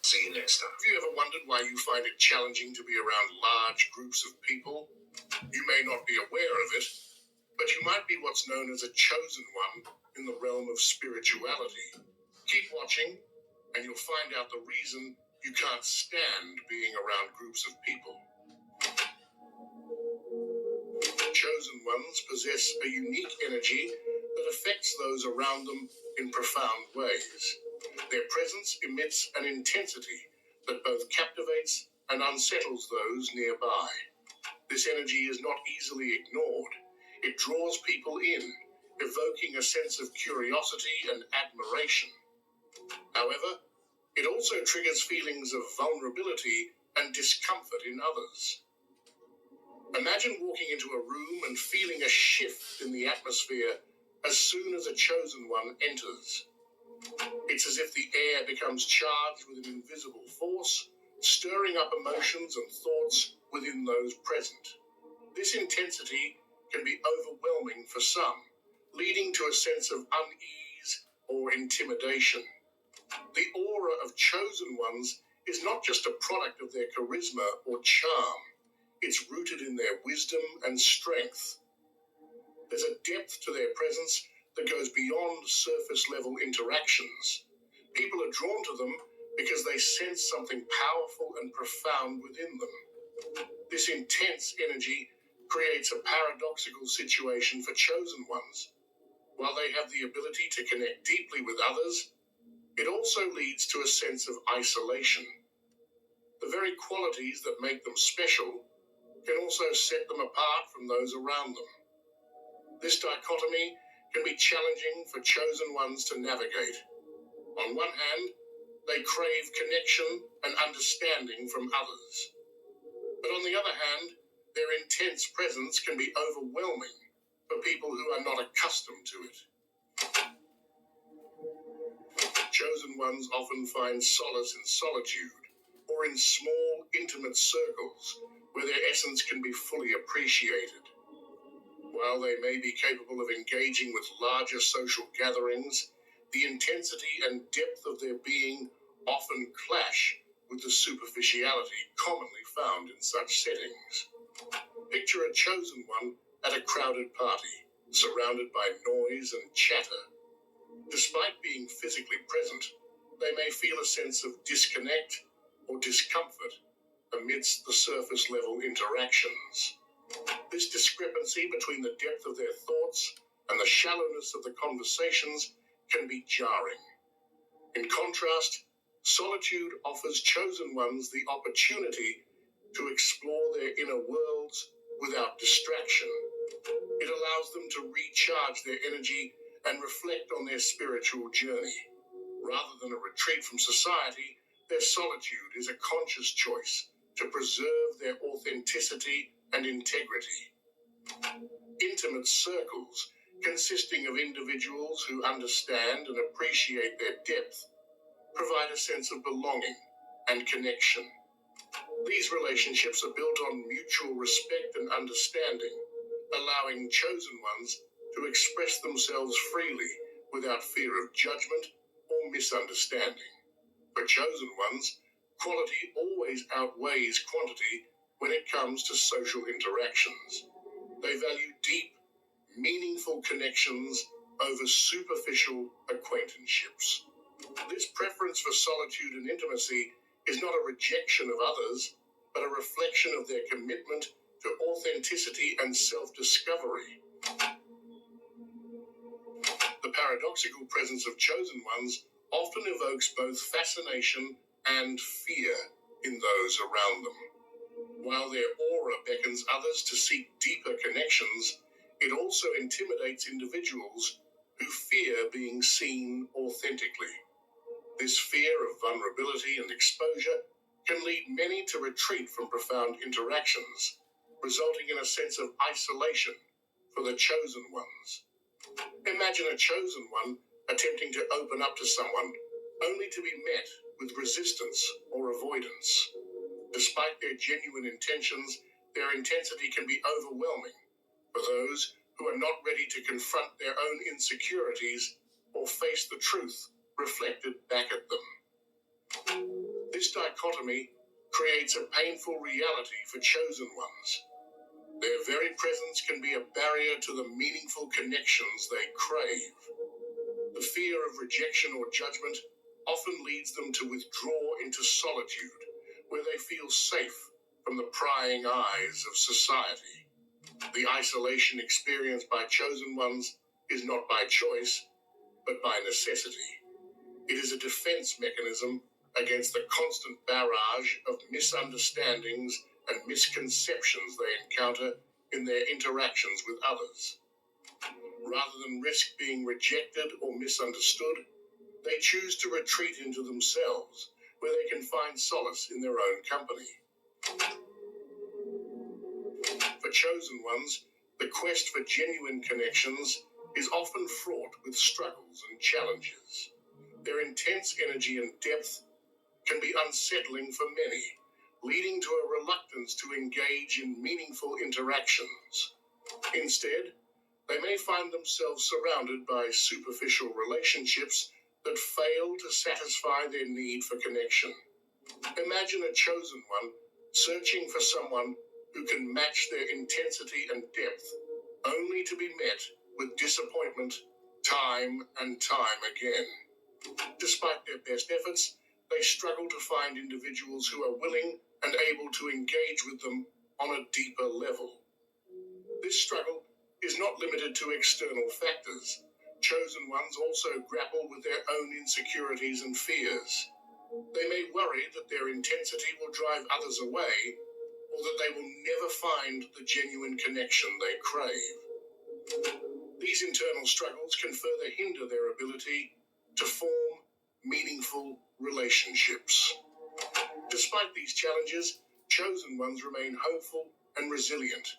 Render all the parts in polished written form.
See you next time. Have you ever wondered why you find it challenging to be around large groups of people? You may not be aware of it, but you might be what's known as a chosen one in the realm of spirituality. Keep watching, and you'll find out the reason you can't stand being around groups of people. Chosen ones possess a unique energy that affects those around them in profound ways. Their presence emits an intensity that both captivates and unsettles those nearby. This energy is not easily ignored. It draws people in, evoking a sense of curiosity and admiration. However, it also triggers feelings of vulnerability and discomfort in others. Imagine walking into a room and feeling a shift in the atmosphere as soon as a chosen one enters. It's as if the air becomes charged with an invisible force, stirring up emotions and thoughts within those present. This intensity can be overwhelming for some, leading to a sense of unease or intimidation. The aura of chosen ones is not just a product of their charisma or charm. It's rooted in their wisdom and strength. There's a depth to their presence that goes beyond surface-level interactions. People are drawn to them because they sense something powerful and profound within them. This intense energy creates a paradoxical situation for chosen ones. While they have the ability to connect deeply with others, it also leads to a sense of isolation. The very qualities that make them special can also set them apart from those around them. This dichotomy can be challenging for chosen ones to navigate. On one hand, they crave connection and understanding from others. But on the other hand, their intense presence can be overwhelming for people who are not accustomed to it. Chosen ones often find solace in solitude or in small, intimate circles where their essence can be fully appreciated. While they may be capable of engaging with larger social gatherings, the intensity and depth of their being often clash with the superficiality commonly found in such settings. Picture a chosen one at a crowded party, surrounded by noise and chatter. Despite being physically present, they may feel a sense of disconnect or discomfort amidst the surface-level interactions. This discrepancy between the depth of their thoughts and the shallowness of the conversations can be jarring. In contrast, solitude offers chosen ones the opportunity to explore their inner worlds without distraction. It allows them to recharge their energy and reflect on their spiritual journey. Rather than a retreat from society, their solitude is a conscious choice to preserve their authenticity and integrity. Intimate circles, consisting of individuals who understand and appreciate their depth, provide a sense of belonging and connection. These relationships are built on mutual respect and understanding, allowing chosen ones to express themselves freely without fear of judgment or misunderstanding. For chosen ones, quality always outweighs quantity when it comes to social interactions. They value deep, meaningful connections over superficial acquaintanceships. This preference for solitude and intimacy is not a rejection of others, but a reflection of their commitment to authenticity and self-discovery. The paradoxical presence of chosen ones often evokes both fascination and fear in those around them. While their aura beckons others to seek deeper connections, it also intimidates individuals who fear being seen authentically. This fear of vulnerability and exposure can lead many to retreat from profound interactions, resulting in a sense of isolation for the chosen ones. Imagine a chosen one attempting to open up to someone only to be met with resistance or avoidance. Despite their genuine intentions, their intensity can be overwhelming for those who are not ready to confront their own insecurities or face the truth reflected back at them. This dichotomy creates a painful reality for chosen ones. Their very presence can be a barrier to the meaningful connections they crave. The fear of rejection or judgment often leads them to withdraw into solitude, where they feel safe from the prying eyes of society. The isolation experienced by chosen ones is not by choice, but by necessity. It is a defense mechanism against the constant barrage of misunderstandings and misconceptions they encounter in their interactions with others. Rather than risk being rejected or misunderstood, they choose to retreat into themselves, where they can find solace in their own company. For chosen ones, the quest for genuine connections is often fraught with struggles and challenges. Their intense energy and depth can be unsettling for many, leading to a reluctance to engage in meaningful interactions. Instead, they may find themselves surrounded by superficial relationships that fail to satisfy their need for connection. Imagine a chosen one searching for someone who can match their intensity and depth, only to be met with disappointment time and time again. Despite their best efforts, they struggle to find individuals who are willing and able to engage with them on a deeper level. This struggle is not limited to external factors. Chosen ones also grapple with their own insecurities and fears. They may worry that their intensity will drive others away, or that they will never find the genuine connection they crave. These internal struggles can further hinder their ability to form meaningful relationships. Despite these challenges, chosen ones remain hopeful and resilient.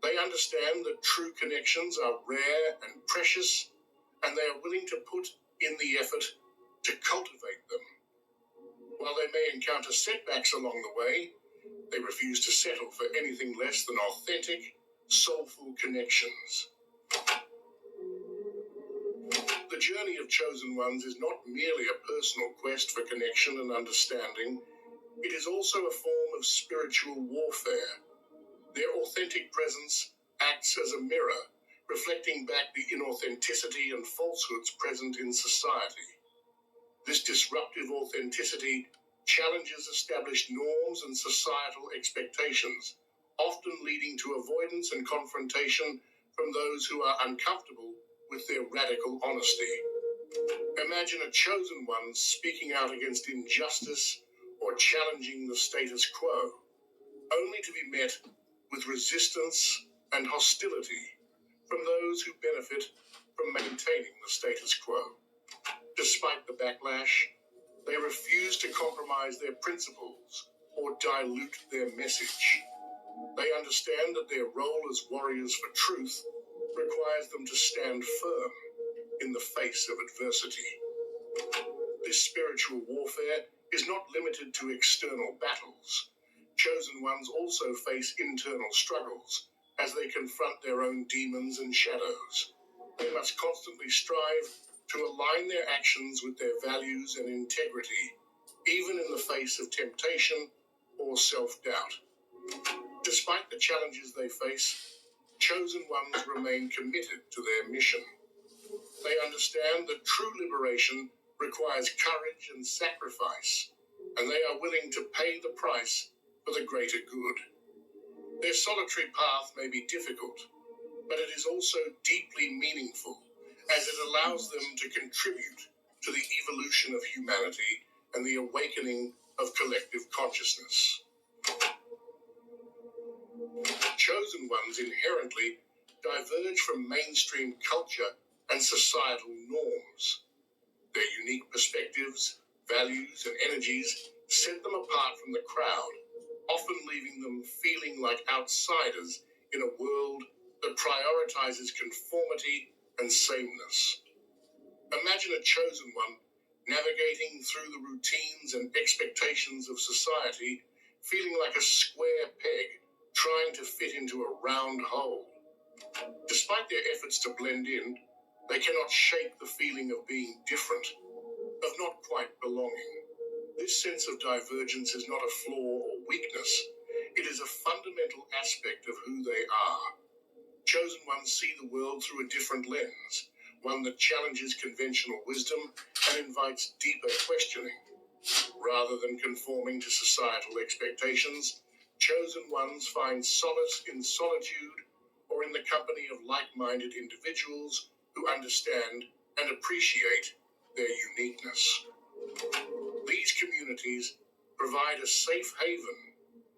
They understand that true connections are rare and precious, and they are willing to put in the effort to cultivate them. While they may encounter setbacks along the way, they refuse to settle for anything less than authentic, soulful connections. The journey of chosen ones is not merely a personal quest for connection and understanding. It is also a form of spiritual warfare. Their authentic presence acts as a mirror, reflecting back the inauthenticity and falsehoods present in society. This disruptive authenticity challenges established norms and societal expectations, often leading to avoidance and confrontation from those who are uncomfortable with their radical honesty. Imagine a chosen one speaking out against injustice or challenging the status quo, only to be met with resistance and hostility from those who benefit from maintaining the status quo. Despite the backlash, they refuse to compromise their principles or dilute their message. They understand that their role as warriors for truth requires them to stand firm in the face of adversity. This spiritual warfare is not limited to external battles. Chosen ones also face internal struggles as they confront their own demons and shadows. They must constantly strive to align their actions with their values and integrity, even in the face of temptation or self-doubt. Despite the challenges they face, chosen ones remain committed to their mission. They understand that true liberation requires courage and sacrifice, and they are willing to pay the price for the greater good. Their solitary path may be difficult, but it is also deeply meaningful, as it allows them to contribute to the evolution of humanity and the awakening of collective consciousness. Chosen ones inherently diverge from mainstream culture and societal norms. Their unique perspectives, values, and energies set them apart from the crowd, often leaving them feeling like outsiders in a world that prioritizes conformity and sameness. Imagine a chosen one navigating through the routines and expectations of society, feeling like a square peg trying to fit into a round hole. Despite their efforts to blend in, they cannot shake the feeling of being different, of not quite belonging. This This sense of divergence is not a flaw or weakness. It is a fundamental aspect of who they are. Chosen ones see the world through a different lens, one that challenges conventional wisdom and invites deeper questioning. Rather than conforming to societal expectations, chosen ones find solace in solitude or in the company of like-minded individuals who understand and appreciate their uniqueness. These communities provide a safe haven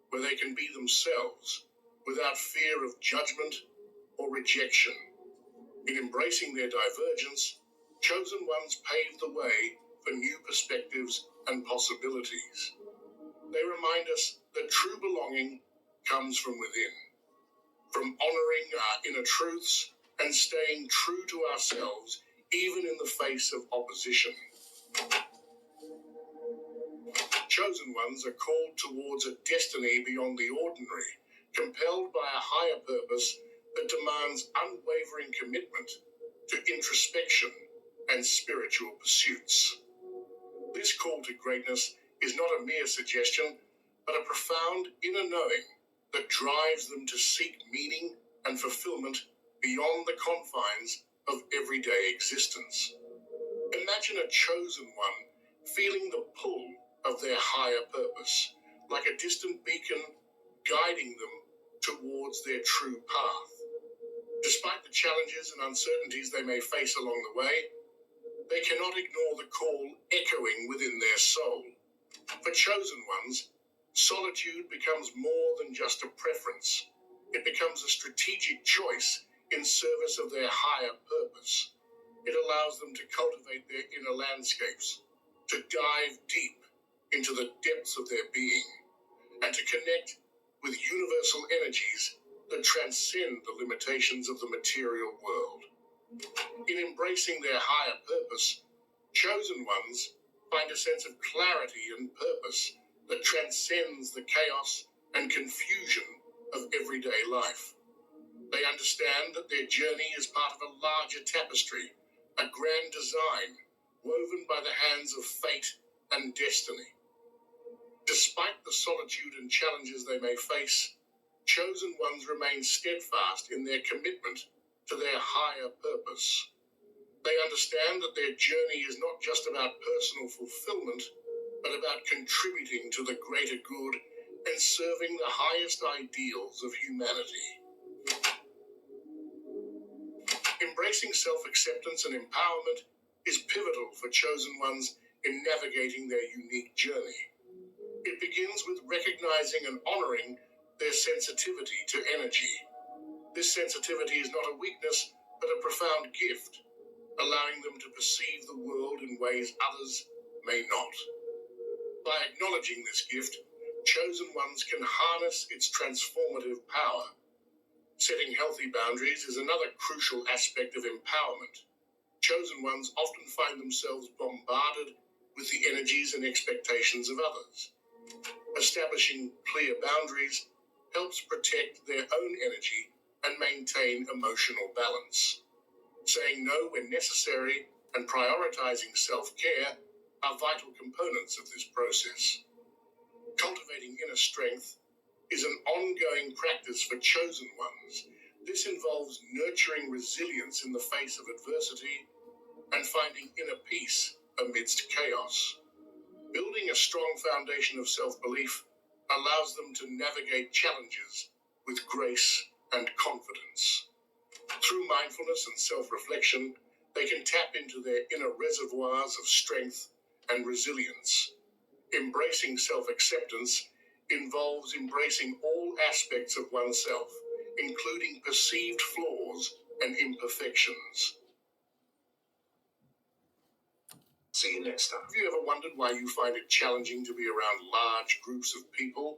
where they can be themselves without fear of judgment or rejection. In embracing their divergence, chosen ones pave the way for new perspectives and possibilities. They remind us that true belonging comes from within, from honoring our inner truths and staying true to ourselves even in the face of opposition. Chosen ones are called towards a destiny beyond the ordinary, compelled by a higher purpose that demands unwavering commitment to introspection and spiritual pursuits. This call to greatness is not a mere suggestion, but a profound inner knowing that drives them to seek meaning and fulfillment beyond the confines of everyday existence. Imagine a chosen one feeling the pull of their higher purpose, like a distant beacon guiding them towards their true path. Despite the challenges and uncertainties they may face along the way, they cannot ignore the call echoing within their soul. For chosen ones, solitude becomes more than just a preference. It becomes a strategic choice in service of their higher purpose. It allows them to cultivate their inner landscapes, to dive deep into the depths of their being, and to connect with universal energies that transcend the limitations of the material world. In embracing their higher purpose, chosen ones find a sense of clarity and purpose that transcends the chaos and confusion of everyday life. They understand that their journey is part of a larger tapestry, a grand design woven by the hands of fate and destiny. Despite the solitude and challenges they may face, chosen ones remain steadfast in their commitment to their higher purpose. They understand that their journey is not just about personal fulfillment, but about contributing to the greater good and serving the highest ideals of humanity. Embracing self-acceptance and empowerment is pivotal for chosen ones in navigating their unique journey. It begins with recognizing and honoring their sensitivity to energy. This sensitivity is not a weakness, but a profound gift, allowing them to perceive the world in ways others may not. By acknowledging this gift, chosen ones can harness its transformative power. Setting healthy boundaries is another crucial aspect of empowerment. Chosen ones often find themselves bombarded with the energies and expectations of others. Establishing clear boundaries helps protect their own energy and maintain emotional balance. Saying no when necessary and prioritizing self-care are vital components of this process. Cultivating inner strength is an ongoing practice for chosen ones. This involves nurturing resilience in the face of adversity and finding inner peace amidst chaos. Building a strong foundation of self-belief allows them to navigate challenges with grace and confidence. Through mindfulness and self-reflection, they can tap into their inner reservoirs of strength and resilience. Embracing self-acceptance involves embracing all aspects of oneself, including perceived flaws and imperfections. See you next time. Have you ever wondered why you find it challenging to be around large groups of people?